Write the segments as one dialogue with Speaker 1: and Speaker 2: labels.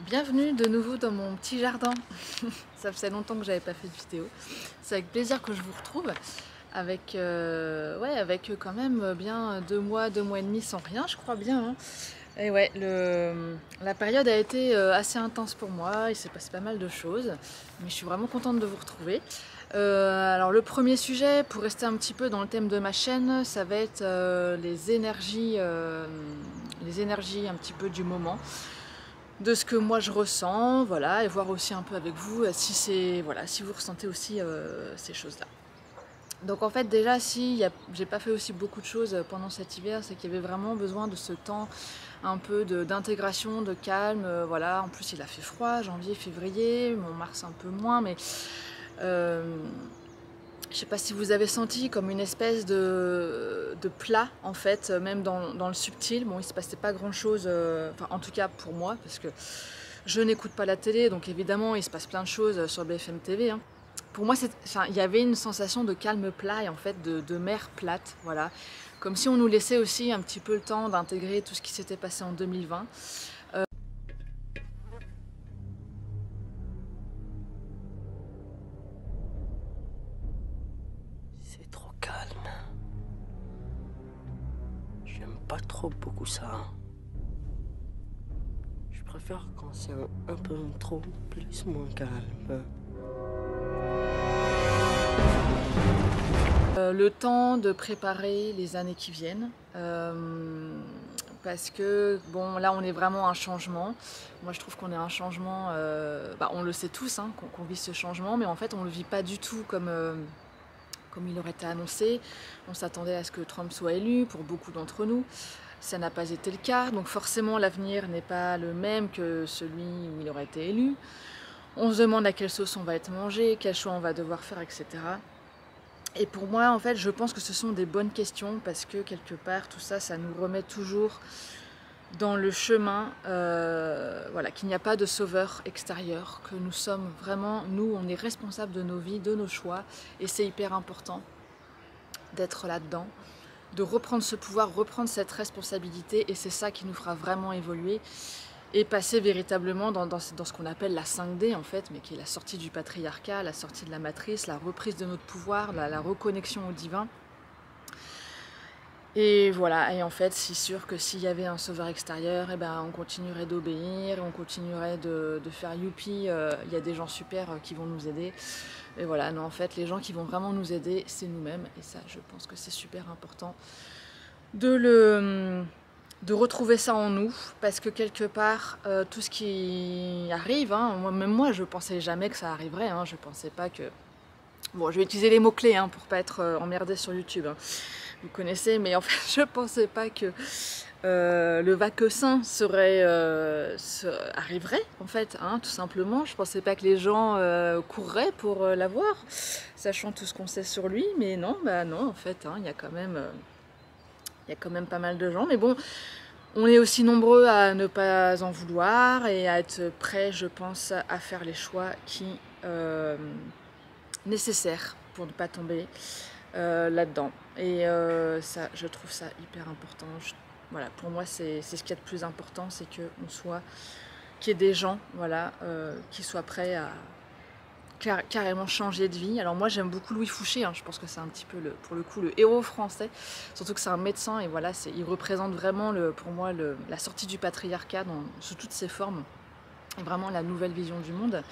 Speaker 1: Bienvenue de nouveau dans mon petit jardin. Ça faisait longtemps que j'avais pas fait de vidéo. C'est avec plaisir que je vous retrouve avec, avec quand même bien 2 mois et demi sans rien, je crois bien. Hein. Et ouais, la période a été assez intense pour moi, il s'est passé pas mal de choses, mais je suis vraiment contente de vous retrouver. Alors le premier sujet, pour rester un petit peu dans le thème de ma chaîne, ça va être les énergies un petit peu du moment, de ce que moi je ressens, voilà, et voir aussi un peu avec vous si vous ressentez aussi ces choses-là. Donc en fait déjà si j'ai pas fait aussi beaucoup de choses pendant cet hiver, c'est qu'il y avait vraiment besoin de ce temps un peu d'intégration, de calme, voilà. En plus il a fait froid, janvier, février, mon mars un peu moins, mais je sais pas si vous avez senti comme une espèce de plat en fait, même dans le subtil. Bon, il se passait pas grand chose, enfin en tout cas pour moi, parce que je n'écoute pas la télé, donc évidemment il se passe plein de choses sur BFM TV. Hein. Pour moi, il y avait une sensation de calme plat et en fait de mer plate, voilà. Comme si on nous laissait aussi un petit peu le temps d'intégrer tout ce qui s'était passé en 2020.
Speaker 2: C'est trop calme. J'aime pas trop beaucoup ça. Je préfère quand c'est un peu trop plus moins calme.
Speaker 1: Le temps de préparer les années qui viennent, parce que bon là on est vraiment un changement. Moi je trouve qu'on est un changement, on le sait tous hein, qu'on vit ce changement, mais en fait on le vit pas du tout comme il aurait été annoncé. On s'attendait à ce que Trump soit élu pour beaucoup d'entre nous. Ça n'a pas été le cas, donc forcément l'avenir n'est pas le même que celui où il aurait été élu. On se demande à quelle sauce on va être mangé, quel choix on va devoir faire, etc. Et pour moi, en fait, je pense que ce sont des bonnes questions parce que quelque part, tout ça, ça nous remet toujours dans le chemin, voilà, qu'il n'y a pas de sauveur extérieur, que nous sommes vraiment, nous, on est responsables de nos vies, de nos choix, et c'est hyper important d'être là-dedans, de reprendre ce pouvoir, reprendre cette responsabilité, et c'est ça qui nous fera vraiment évoluer et passer véritablement dans ce qu'on appelle la 5D en fait, mais qui est la sortie du patriarcat, la sortie de la matrice, la reprise de notre pouvoir, la reconnexion au divin. Et voilà, et en fait c'est sûr que s'il y avait un sauveur extérieur, on continuerait d'obéir, on continuerait de faire youpi, il y a des gens super qui vont nous aider. Et voilà, non en fait les gens qui vont vraiment nous aider, c'est nous-mêmes, et ça je pense que c'est super important de retrouver ça en nous, parce que quelque part, tout ce qui arrive, hein, même moi je pensais jamais que ça arriverait, hein, je pensais pas que... Bon, je vais utiliser les mots-clés hein, pour pas être emmerdée sur YouTube, hein. Vous connaissez, mais en fait je pensais pas que le vaccin arriverait en fait, hein, tout simplement. Je pensais pas que les gens courraient pour l'avoir, sachant tout ce qu'on sait sur lui, mais non, non en fait, hein, il y a quand même pas mal de gens, mais bon, on est aussi nombreux à ne pas en vouloir et à être prêts, je pense, à faire les choix nécessaires pour ne pas tomber là-dedans. Et ça, je trouve ça hyper important. Voilà, pour moi, c'est ce qu'il y a de plus important, c'est qu'il y ait des gens, voilà, qui soient prêts à carrément changer de vie. Alors moi j'aime beaucoup Louis Fouché, hein. Je pense que c'est un petit peu pour le coup le héros français, surtout que c'est un médecin et voilà, il représente vraiment pour moi la sortie du patriarcat sous toutes ses formes, et vraiment la nouvelle vision du monde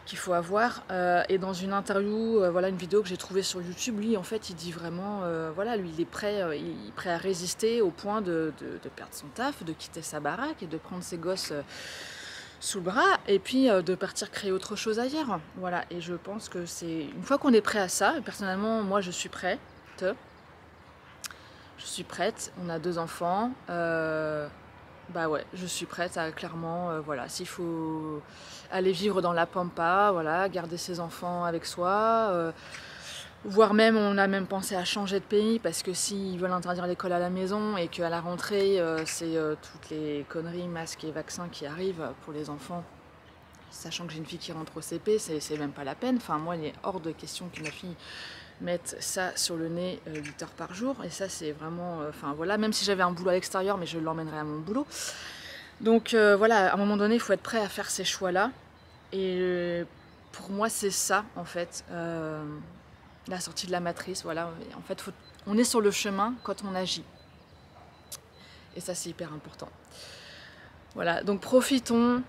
Speaker 1: qu'il faut avoir. Et dans une interview, voilà, une vidéo que j'ai trouvée sur YouTube, lui en fait il dit vraiment, voilà, lui il est prêt à résister au point de perdre son taf, de quitter sa baraque et de prendre ses gosses sous le bras et puis de partir créer autre chose ailleurs. Voilà, et je pense que c'est une fois qu'on est prêt à ça, et personnellement moi je suis prête, on a 2 enfants, bah ouais, je suis prête à clairement, voilà, s'il faut aller vivre dans la pampa, voilà, garder ses enfants avec soi, voire même, on a même pensé à changer de pays, parce que s'ils veulent interdire l'école à la maison et qu'à la rentrée, c'est toutes les conneries, masques et vaccins qui arrivent pour les enfants, sachant que j'ai une fille qui rentre au CP, c'est même pas la peine. Enfin, moi, il est hors de question que ma fille mette ça sur le nez 8 heures par jour. Et ça, c'est vraiment... Enfin, voilà, même si j'avais un boulot à l'extérieur, mais je l'emmènerais à mon boulot. Donc voilà, à un moment donné, il faut être prêt à faire ces choix-là. Et pour moi, c'est ça, en fait, la sortie de la matrice. Voilà, en fait, on est sur le chemin quand on agit. Et ça, c'est hyper important. Voilà, donc profitons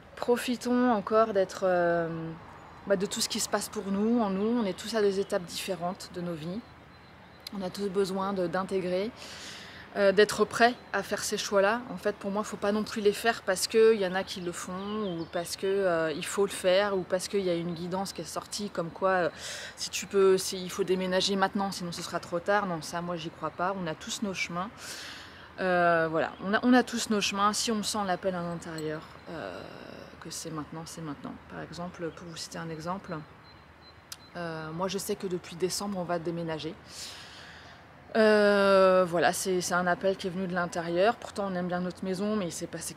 Speaker 1: encore d'être, de tout ce qui se passe pour nous, en nous. On est tous à des étapes différentes de nos vies. On a tous besoin d'intégrer, d'être prêts à faire ces choix-là. En fait, pour moi, il ne faut pas non plus les faire parce qu'il y en a qui le font, ou parce qu'il faut le faire, ou parce qu'il y a une guidance qui est sortie comme quoi, il faut déménager maintenant, sinon ce sera trop tard. Non, ça, moi, j'y crois pas. On a tous nos chemins. Voilà, on a tous nos chemins. Si on sent l'appel à l'intérieur, que c'est maintenant, c'est maintenant. Par exemple, pour vous citer un exemple, moi je sais que depuis décembre on va déménager. Voilà, c'est un appel qui est venu de l'intérieur. Pourtant on aime bien notre maison, mais il s'est passé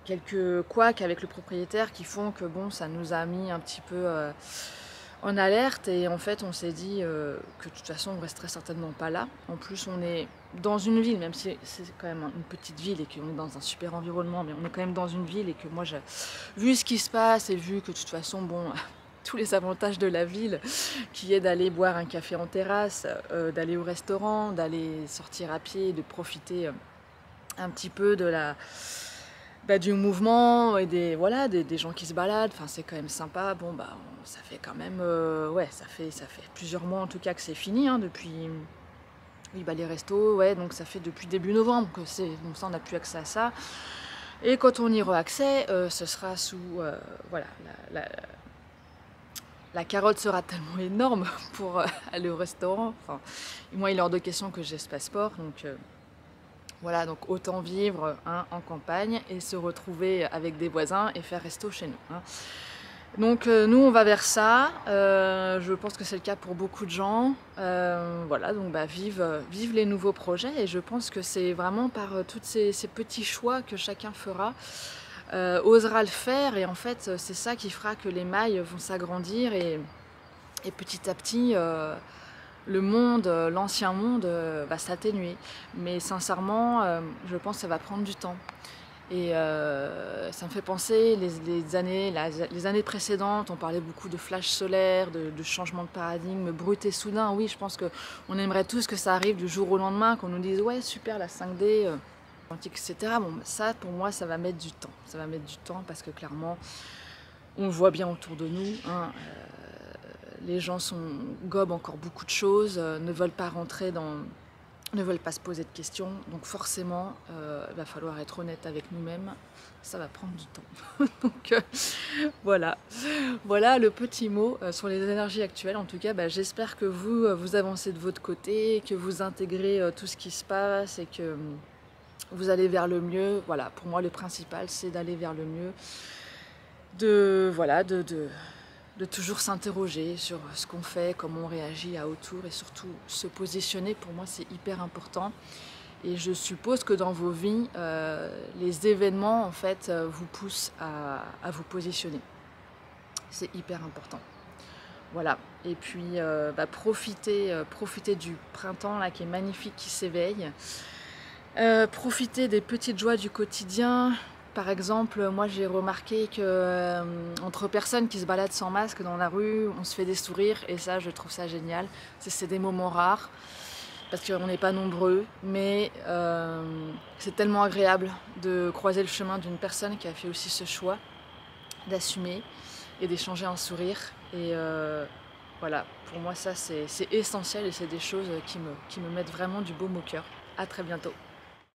Speaker 1: quelques couacs avec le propriétaire qui font que bon, ça nous a mis un petit peu en alerte, et en fait on s'est dit que de toute façon on resterait certainement pas là. En plus on est dans une ville, même si c'est quand même une petite ville et qu'on est dans un super environnement, mais on est quand même dans une ville, et que moi j'ai vu ce qui se passe et vu que de toute façon bon, tous les avantages de la ville, qui est d'aller boire un café en terrasse, d'aller au restaurant, d'aller sortir à pied, de profiter un petit peu de du mouvement et des gens qui se baladent. Enfin, c'est quand même sympa. Bon, ça fait quand même, ça fait plusieurs mois en tout cas que c'est fini, hein, depuis. Oui, les restos, ouais, donc ça fait depuis début novembre que donc ça, on n'a plus accès à ça. Et quand on y aura accès, ce sera sous, voilà, la carotte sera tellement énorme pour aller au restaurant. Enfin, moi, il est hors de question que j'ai ce passeport, donc. Voilà, donc autant vivre en campagne et se retrouver avec des voisins et faire resto chez nous. Hein. Donc nous on va vers ça, je pense que c'est le cas pour beaucoup de gens. Voilà, donc vive les nouveaux projets, et je pense que c'est vraiment par tous ces petits choix que chacun fera, osera le faire, et en fait c'est ça qui fera que les mailles vont s'agrandir, et petit à petit le monde, l'ancien monde va s'atténuer. Mais sincèrement, je pense que ça va prendre du temps. Et ça me fait penser, les années précédentes, on parlait beaucoup de flash solaire, de changement de paradigme brut et soudain. Oui, je pense qu'on aimerait tous que ça arrive du jour au lendemain, qu'on nous dise « ouais, super, la 5D, etc. » Bon, ça, pour moi, ça va mettre du temps. Ça va mettre du temps parce que clairement, on le voit bien autour de nous. Hein, les gens gobent encore beaucoup de choses, ne veulent pas ne veulent pas se poser de questions. Donc forcément, il va falloir être honnête avec nous-mêmes. Ça va prendre du temps. Donc voilà le petit mot sur les énergies actuelles. En tout cas, j'espère que vous avancez de votre côté, que vous intégrez tout ce qui se passe, et que vous allez vers le mieux. Voilà, pour moi, le principal, c'est d'aller vers le mieux. De toujours s'interroger sur ce qu'on fait, comment on réagit à autour, et surtout se positionner. Pour moi, c'est hyper important. Et je suppose que dans vos vies, les événements en fait vous poussent à vous positionner. C'est hyper important. Voilà. Et puis profitez du printemps là, qui est magnifique, qui s'éveille. Profitez des petites joies du quotidien. Par exemple, moi j'ai remarqué que entre personnes qui se baladent sans masque dans la rue, on se fait des sourires, et ça, je trouve ça génial. C'est des moments rares, parce qu'on n'est pas nombreux, mais c'est tellement agréable de croiser le chemin d'une personne qui a fait aussi ce choix, d'assumer et d'échanger un sourire. Et voilà, pour moi ça c'est essentiel, et c'est des choses qui me mettent vraiment du baume au cœur. À très bientôt.